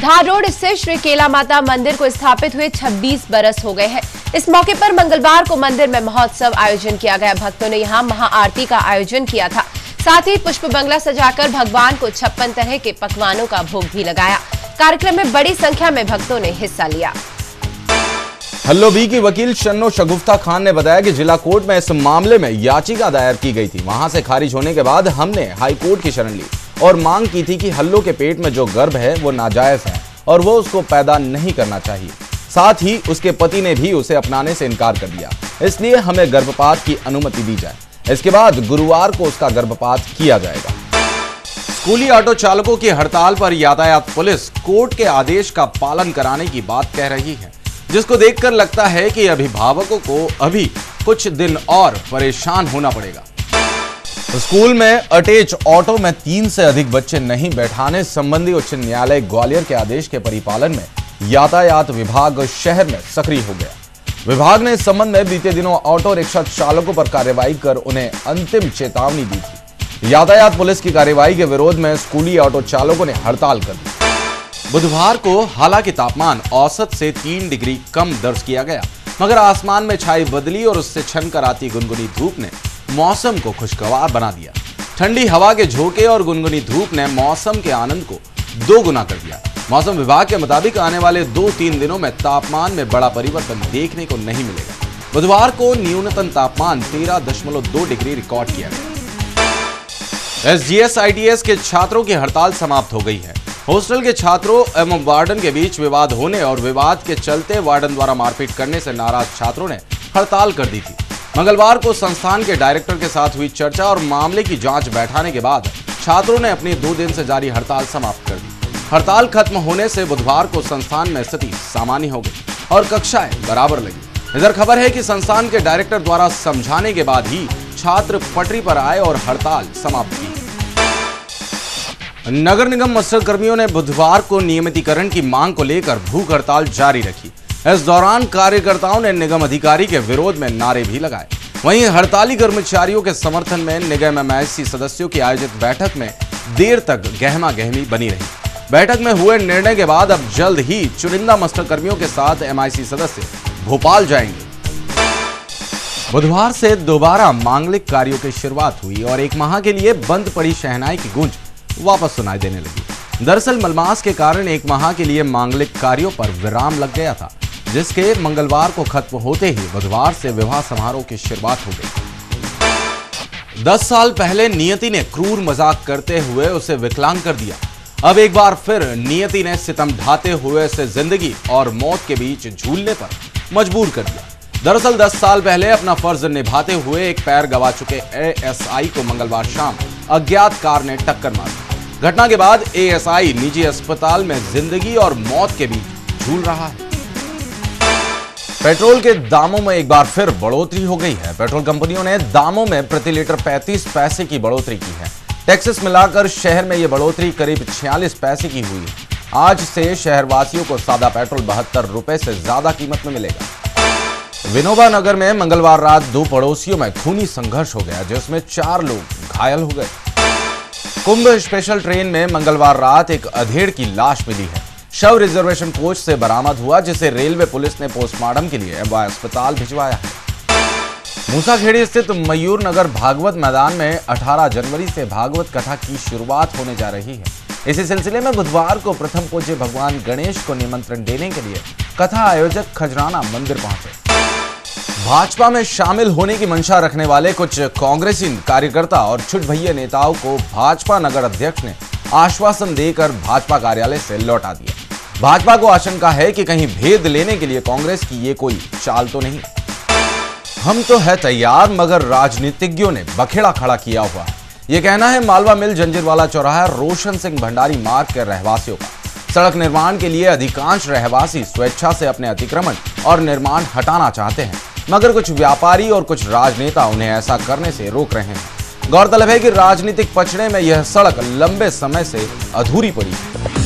धार road स्थित श्री केला माता मंदिर को स्थापित हुए 26 बरस हो गए हैं। इस मौके पर मंगलवार को मंदिर में महोत्सव आयोजन किया गया। भक्तों ने यहां महाआरती का आयोजन किया था। साथ ही पुष्प बंगला सजाकर भगवान को 56 तरह के पकवानों का भोग भी लगाया। कार्यक्रम में बड़ी संख्या में भक्तों ने हिस्सा लिया। हल्लोबी की वकील शन्नो शगुफ्ता खान ने बताया कि जिला कोर्ट में इस मामले में याचिका दायर की गई थी। वहां से खारिज होने के बाद हमने हाई कोर्ट की शरण ली और मांग की थी कि हल्लो के पेट में जो गर्भ है वो नाजायज है और वो उसको पैदा नहीं करना चाहिए। साथ ही उसके पति ने भी उसे अपनाने से इनकार कर दिया, इसलिए हमें गर्भपात की अनुमति दी जाए। इसके बाद गुरुवार को उसका गर्भपात किया जाएगा। स्कूली ऑटो चालकों की हड़ताल पर यातायात पुलिस कोर्ट के आदेश का पालन कराने की बात कह रही है, जिसको देखकर लगता है कि अभिभावकों को अभी कुछ दिन और परेशान होना पड़ेगा। स्कूल में अटैच ऑटो में 3 से अधिक बच्चे नहीं बैठाने संबंधी उच्च न्यायालय ग्वालियर के आदेश के परिपालन में यातायात विभाग शहर में सक्रिय हो गया। विभाग ने इस संबंध में बीते दिनों ऑटो रिक्शा चालकों पर कार्रवाई कर उन्हें अंतिम चेतावनी दी थी। यातायात पुलिस की कार्रवाई के विरोध में स्कूली ऑटो चालकों ने हड़ताल कर दी। बुधवार को हालांकि तापमान औसत से 3 डिग्री कम दर्ज किया गया, मगर आसमान में छाई बदली और उससे छनकर आती गुनगुनी धूप ने मौसम को खुशगवार बना दिया। ठंडी हवा के झोंके और गुनगुनी धूप ने मौसम के आनंद को 2 गुना कर दिया। मौसम विभाग के मुताबिक आने वाले 2-3 दिनों में तापमान में बड़ा परिवर्तन देखने को नहीं मिलेगा। बुधवार को न्यूनतम तापमान 13.2 डिग्री रिकॉर्ड किया गया। एसजीएस आईटीएस के छात्रों की हड़ताल समाप्त हो गई है। हॉस्टल के छात्रों एवं वार्डन के बीच विवाद होने और विवाद के चलते वार्डन द्वारा मारपीट करने से नाराज छात्रों ने हड़ताल कर दी थी। मंगलवार को संस्थान के डायरेक्टर के साथ हुई चर्चा और मामले की जांच बैठाने के बाद छात्रों ने अपनी 2 दिन से जारी हड़ताल समाप्त कर दी। हड़ताल खत्म होने से बुधवार को संस्थान में स्थिति सामान्य हो गई और कक्षाएं बराबर लगी। इधर खबर है कि संस्थान के डायरेक्टर द्वारा समझाने के बाद ही छात्र पटरी पर आए और हड़ताल समाप्त की। नगर निगम मस्टरकर्मियों कर्मियों ने बुधवार को नियमितीकरण की मांग को लेकर भूख हड़ताल जारी रखी। इस दौरान कार्यकर्ताओं ने निगम अधिकारी के विरोध में नारे भी लगाए। वहीं हड़ताली कर्मचारियों के समर्थन में निगम एमआईसी सदस्यों की आयोजित बैठक में देर तक गहमा गहमी बनी रही। बैठक में हुए निर्णय के बाद अब जल्द ही चुनिंदा मस्टरकर्मियों कर्मियों के साथ एमआईसी सदस्य भोपाल जाएंगे। बुधवार से दोबारा मांगलिक कार्यों की शुरुआत हुई और 1 माह के लिए बंद पड़ी शहनाई की गूंज वापस सुनाई देने लगी। दरअसल मलमास के कारण 1 माह के लिए मांगलिक कार्यों पर विराम लग गया था, जिसके मंगलवार को खत्म होते ही बुधवार से विवाह समारोह की शुरुआत हो गई। 10 साल पहले नियति ने क्रूर मजाक करते हुए उसे विकलांग कर दिया। अब एक बार फिर नियति ने सितम ढाते हुए उसे जिंदगी और मौत के बीच झूलने पर मजबूर कर दिया। दरअसल 10 साल पहले अपना फर्ज निभाते हुए एक पैर गवा चुके एएसआई को मंगलवार शाम अज्ञात कार ने टक्कर मार दी। घटना के बाद एएसआई निजी अस्पताल में जिंदगी और मौत के बीच झूल रहा है। पेट्रोल के दामों में एक बार फिर बढ़ोतरी हो गई है। पेट्रोल कंपनियों ने दामों में प्रति लीटर 35 पैसे की बढ़ोतरी की है। टैक्सेस मिलाकर शहर में यह बढ़ोतरी करीब 46 पैसे की हुई है। आज से शहरवासियों को सादा पेट्रोल 72 रुपए से ज्यादा कीमत में मिलेगा। विनोबा नगर में मंगलवार रात 2 पड़ोसियों में खूनी संघर्ष हो गया, जिसमें 4 लोग घायल हो गए। कुंभ स्पेशल ट्रेन में मंगलवार रात एक अधेड़ की लाश मिली है। शव रिजर्वेशन कोच से बरामद हुआ, जिसे रेलवे पुलिस ने पोस्टमार्टम के लिए एम्बा अस्पताल भिजवाया है। मूसाखेड़ी स्थित मयूर नगर भागवत मैदान में 18 जनवरी से भागवत कथा की शुरुआत होने जा रही है। इसी सिलसिले में बुधवार को प्रथम पूज्य भगवान गणेश को निमंत्रण देने के लिए कथा आयोजक खजराना मंदिर पहुंचे। भाजपा में शामिल होने की मंशा रखने वाले कुछ कांग्रेसी कार्यकर्ता और छुट भैया नेताओं को भाजपा नगर अध्यक्ष ने आश्वासन देकर भाजपा कार्यालय से लौटा दिया। भाजपा को आशंका है कि कहीं भेद लेने के लिए कांग्रेस की ये कोई चाल तो नहीं। हम तो है तैयार, मगर राजनीतिज्ञों ने बखेड़ा खड़ा किया हुआ है, ये कहना है मालवा मिल जंजीरवाला चौराहा रोशन सिंह भंडारी मार्ग के रहवासियों का। सड़क निर्माण के लिए अधिकांश रहवासी स्वेच्छा से अपने अतिक्रमण और निर्माण हटाना चाहते हैं, मगर कुछ व्यापारी और कुछ राजनेता उन्हें ऐसा करने से रोक रहे हैं। गौरतलब है कि राजनीतिक पचड़े में यह सड़क लंबे समय से अधूरी पड़ी है।